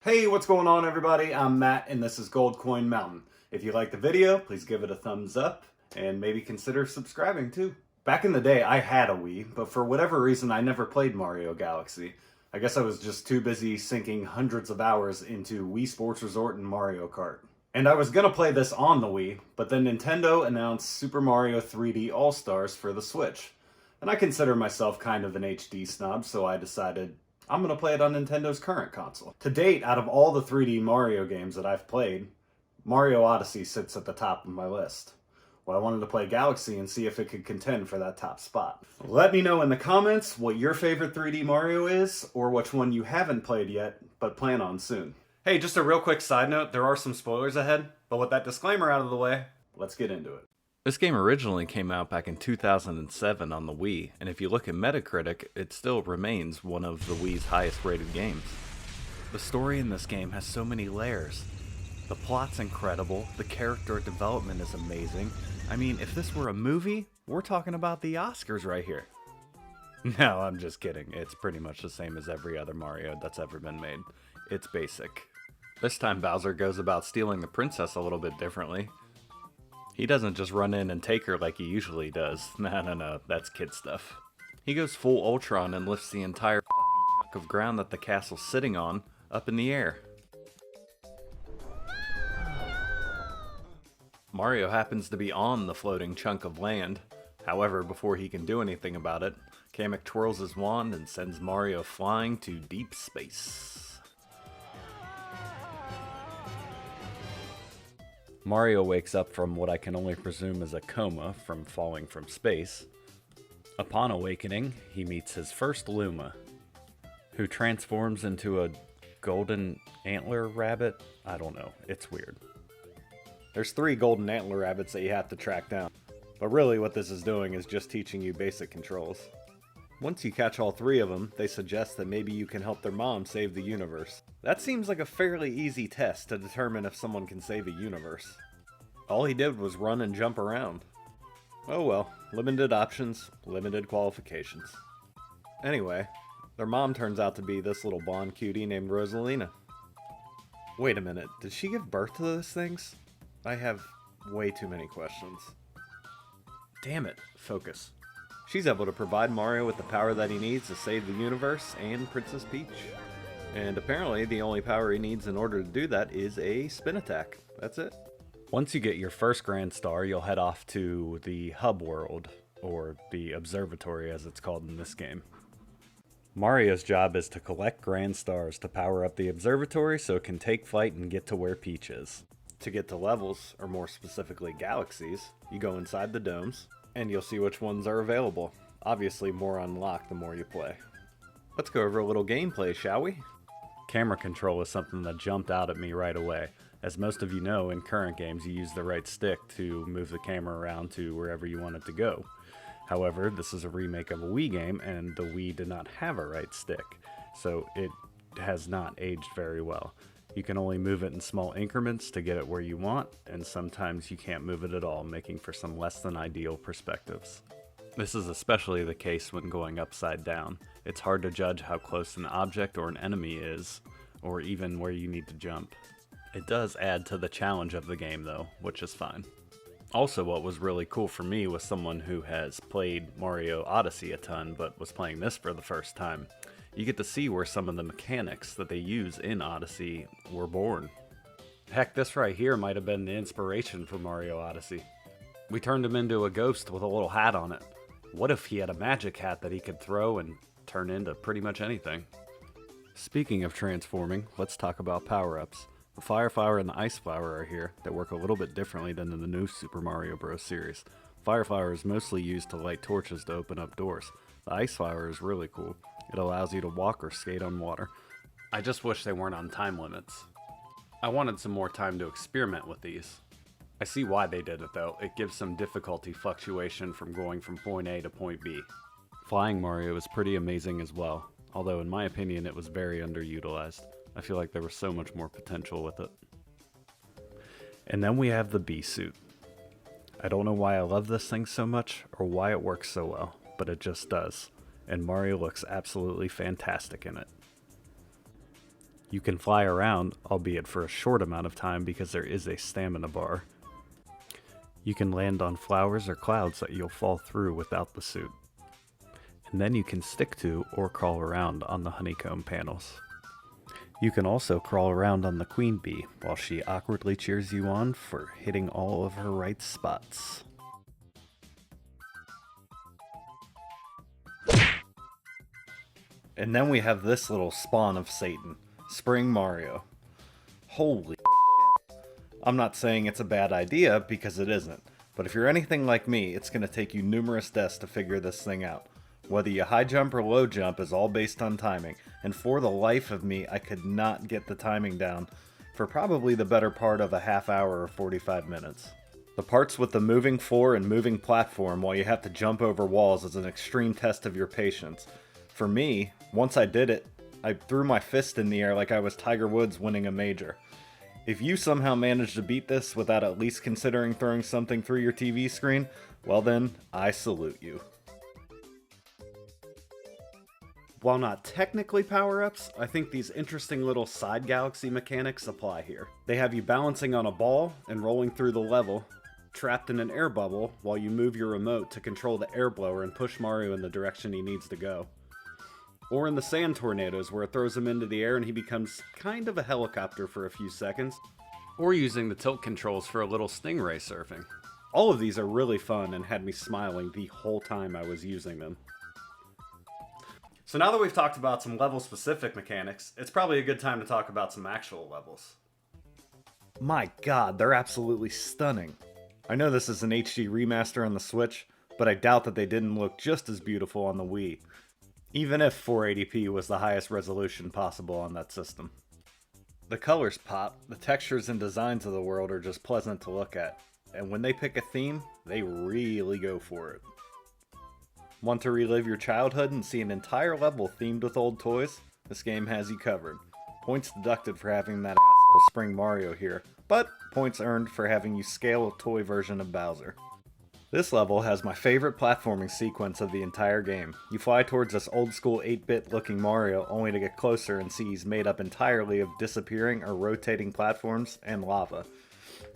Hey, what's going on everybody? I'm Matt and this is Gold Coin Mountain. If you like the video, please give it a thumbs up and maybe consider subscribing too. Back in the day, I had a Wii, but for whatever reason, I never played Mario Galaxy. I guess I was just too busy sinking hundreds of hours into Wii Sports Resort and Mario Kart. And I was gonna play this on the Wii, but then Nintendo announced Super Mario 3D All-Stars for the Switch. And I consider myself kind of an HD snob, so I decided I'm gonna play it on Nintendo's current console. To date, out of all the 3D Mario games that I've played, Mario Odyssey sits at the top of my list. Well, I wanted to play Galaxy and see if it could contend for that top spot. Let me know in the comments what your favorite 3D Mario is, or which one you haven't played yet, but plan on soon. Hey, just a real quick side note, there are some spoilers ahead, but with that disclaimer out of the way, let's get into it. This game originally came out back in 2007 on the Wii, and if you look at Metacritic, it still remains one of the Wii's highest rated games. The story in this game has so many layers. The plot's incredible, the character development is amazing. I mean, if this were a movie, we're talking about the Oscars right here. No, I'm just kidding. It's pretty much the same as every other Mario that's ever been made. It's basic. This time Bowser goes about stealing the princess a little bit differently. He doesn't just run in and take her like he usually does. No, that's kid stuff. He goes full Ultron and lifts the entire chunk of ground that the castle's sitting on up in the air. Mario happens to be on the floating chunk of land. However, before he can do anything about it, Kamek twirls his wand and sends Mario flying to deep space. Mario wakes up from what I can only presume is a coma from falling from space. Upon awakening, he meets his first Luma, who transforms into a golden antler rabbit. I don't know, it's weird. There's 3 golden antler rabbits that you have to track down, but really what this is doing is just teaching you basic controls. Once you catch all 3 of them, they suggest that maybe you can help their mom save the universe. That seems like a fairly easy test to determine if someone can save a universe. All he did was run and jump around. Oh well, limited options, limited qualifications. Anyway, their mom turns out to be this little blonde cutie named Rosalina. Wait a minute, did she give birth to those things? I have way too many questions. Damn it, focus. She's able to provide Mario with the power that he needs to save the universe and Princess Peach. And apparently the only power he needs in order to do that is a spin attack. That's it. Once you get your first Grand Star, you'll head off to the Hub World, or the Observatory as it's called in this game. Mario's job is to collect Grand Stars to power up the Observatory so it can take flight and get to where Peach is. To get to levels, or more specifically galaxies, you go inside the domes, and you'll see which ones are available. Obviously more unlock the more you play. Let's go over a little gameplay, shall we? Camera control is something that jumped out at me right away. As most of you know, in current games you use the right stick to move the camera around to wherever you want it to go. However, this is a remake of a Wii game, and the Wii did not have a right stick, so it has not aged very well. You can only move it in small increments to get it where you want, and sometimes you can't move it at all, making for some less than ideal perspectives. This is especially the case when going upside down. It's hard to judge how close an object or an enemy is, or even where you need to jump. It does add to the challenge of the game though, which is fine. Also, what was really cool for me was someone who has played Mario Odyssey a ton, but was playing this for the first time. You get to see where some of the mechanics that they use in Odyssey were born. Heck, this right here might have been the inspiration for Mario Odyssey. We turned him into a ghost with a little hat on it. What if he had a magic hat that he could throw and turn into pretty much anything? Speaking of transforming, let's talk about power-ups. The Fire Flower and the Ice Flower are here that work a little bit differently than in the new Super Mario Bros. Series. Fire Flower is mostly used to light torches to open up doors. The Ice Flower is really cool. It allows you to walk or skate on water. I just wish they weren't on time limits. I wanted some more time to experiment with these. I see why they did it though. It gives some difficulty fluctuation from going from point A to point B. Flying Mario is pretty amazing as well, although in my opinion it was very underutilized. I feel like there was so much more potential with it. And then we have the Bee Suit. I don't know why I love this thing so much or why it works so well, but it just does. And Mario looks absolutely fantastic in it. You can fly around, albeit for a short amount of time because there is a stamina bar. You can land on flowers or clouds that you'll fall through without the suit. And then you can stick to or crawl around on the honeycomb panels. You can also crawl around on the queen bee while she awkwardly cheers you on for hitting all of her right spots. And then we have this little spawn of Satan, Spring Mario. Holy shit. I'm not saying it's a bad idea, because it isn't. But if you're anything like me, it's going to take you numerous deaths to figure this thing out. Whether you high jump or low jump is all based on timing, and for the life of me, I could not get the timing down for probably the better part of a half hour or 45 minutes. The parts with the moving floor and moving platform while you have to jump over walls is an extreme test of your patience. For me, once I did it, I threw my fist in the air like I was Tiger Woods winning a major. If you somehow managed to beat this without at least considering throwing something through your TV screen, well then, I salute you. While not technically power-ups, I think these interesting little side galaxy mechanics apply here. They have you balancing on a ball and rolling through the level, trapped in an air bubble while you move your remote to control the air blower and push Mario in the direction he needs to go. Or in the sand tornadoes where it throws him into the air and he becomes kind of a helicopter for a few seconds. Or using the tilt controls for a little stingray surfing. All of these are really fun and had me smiling the whole time I was using them. So now that we've talked about some level-specific mechanics, it's probably a good time to talk about some actual levels. My god, they're absolutely stunning. I know this is an HD remaster on the Switch, but I doubt that they didn't look just as beautiful on the Wii, even if 480p was the highest resolution possible on that system. The colors pop, the textures and designs of the world are just pleasant to look at, and when they pick a theme, they really go for it. Want to relive your childhood and see an entire level themed with old toys? This game has you covered. Points deducted for having that asshole Spring Mario here, but points earned for having you scale a toy version of Bowser. This level has my favorite platforming sequence of the entire game. You fly towards this old school 8-bit looking Mario only to get closer and see he's made up entirely of disappearing or rotating platforms and lava.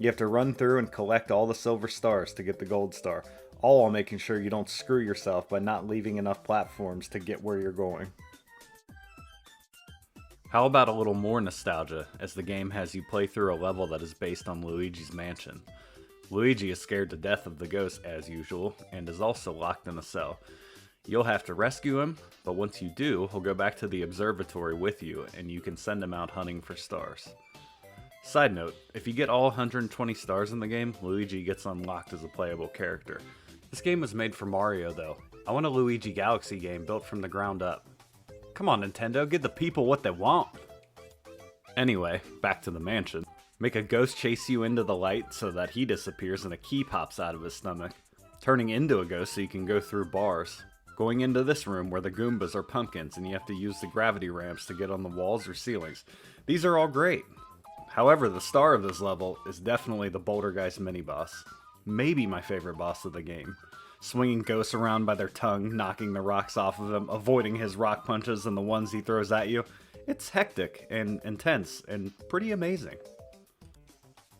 You have to run through and collect all the silver stars to get the gold star, all while making sure you don't screw yourself by not leaving enough platforms to get where you're going. How about a little more nostalgia, as the game has you play through a level that is based on Luigi's Mansion. Luigi is scared to death of the ghost as usual, and is also locked in a cell. You'll have to rescue him, but once you do, he'll go back to the observatory with you, and you can send him out hunting for stars. Side note, if you get all 120 stars in the game, Luigi gets unlocked as a playable character. This game was made for Mario though. I want a Luigi Galaxy game built from the ground up. Come on Nintendo, give the people what they want! Anyway, back to the mansion. Make a ghost chase you into the light so that he disappears and a key pops out of his stomach. Turning into a ghost so you can go through bars. Going into this room where the Goombas are pumpkins and you have to use the gravity ramps to get on the walls or ceilings. These are all great. However, the star of this level is definitely the Boulder Guys mini-boss. Maybe my favorite boss of the game. Swinging ghosts around by their tongue, knocking the rocks off of him, avoiding his rock punches and the ones he throws at you. It's hectic and intense and pretty amazing.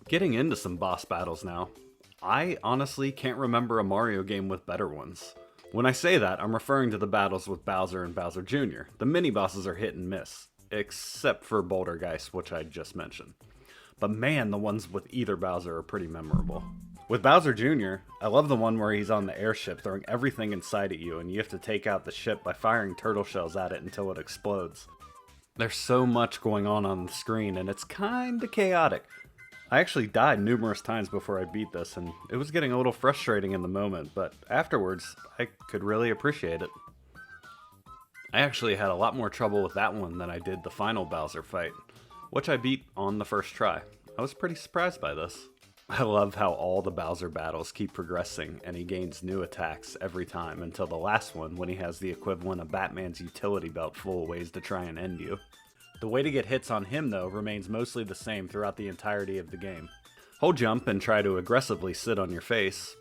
Getting into some boss battles now. I honestly can't remember a Mario game with better ones. When I say that, I'm referring to the battles with Bowser and Bowser Jr. The mini-bosses are hit and miss, except for Boulder Guys, which I just mentioned. But man, the ones with either Bowser are pretty memorable. With Bowser Jr., I love the one where he's on the airship throwing everything inside at you and you have to take out the ship by firing turtle shells at it until it explodes. There's so much going on the screen and it's kinda chaotic. I actually died numerous times before I beat this, and it was getting a little frustrating in the moment, but afterwards, I could really appreciate it. I actually had a lot more trouble with that one than I did the final Bowser fight, which I beat on the first try. I was pretty surprised by this. I love how all the Bowser battles keep progressing, and he gains new attacks every time until the last one when he has the equivalent of Batman's utility belt full of ways to try and end you. The way to get hits on him, though, remains mostly the same throughout the entirety of the game. Hold jump and try to aggressively sit on your face.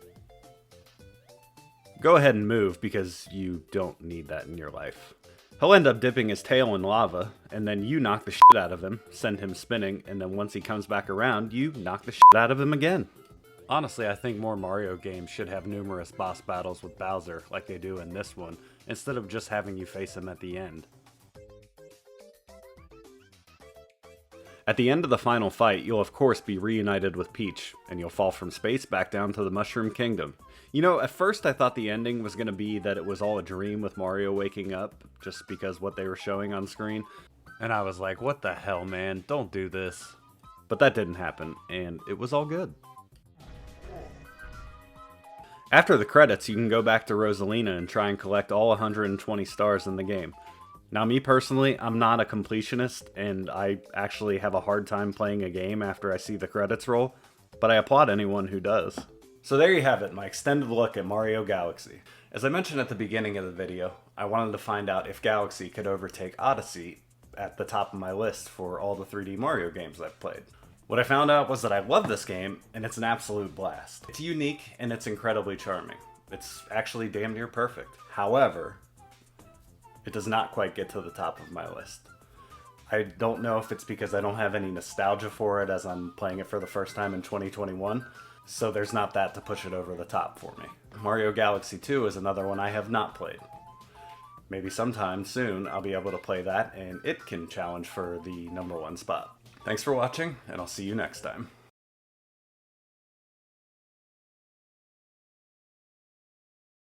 Go ahead and move, because you don't need that in your life. He'll end up dipping his tail in lava, and then you knock the shit out of him, send him spinning, and then once he comes back around, you knock the shit out of him again. Honestly, I think more Mario games should have numerous boss battles with Bowser, like they do in this one, instead of just having you face him at the end. At the end of the final fight, you'll of course be reunited with Peach, and you'll fall from space back down to the Mushroom Kingdom. You know, at first I thought the ending was going to be that it was all a dream with Mario waking up, just because what they were showing on screen. And I was like, what the hell, man, don't do this. But that didn't happen, and it was all good. After the credits, you can go back to Rosalina and try and collect all 120 stars in the game. Now, me personally, I'm not a completionist, and I actually have a hard time playing a game after I see the credits roll, but I applaud anyone who does. So there you have it, my extended look at Mario Galaxy. As I mentioned at the beginning of the video, I wanted to find out if Galaxy could overtake Odyssey at the top of my list for all the 3D Mario games I've played. What I found out was that I love this game, and it's an absolute blast. It's unique, and it's incredibly charming. It's actually damn near perfect. However, it does not quite get to the top of my list. I don't know if it's because I don't have any nostalgia for it as I'm playing it for the first time in 2021, so there's not that to push it over the top for me. Mario Galaxy 2 is another one I have not played. Maybe sometime soon I'll be able to play that and it can challenge for the #1 spot. Thanks for watching, and I'll see you next time.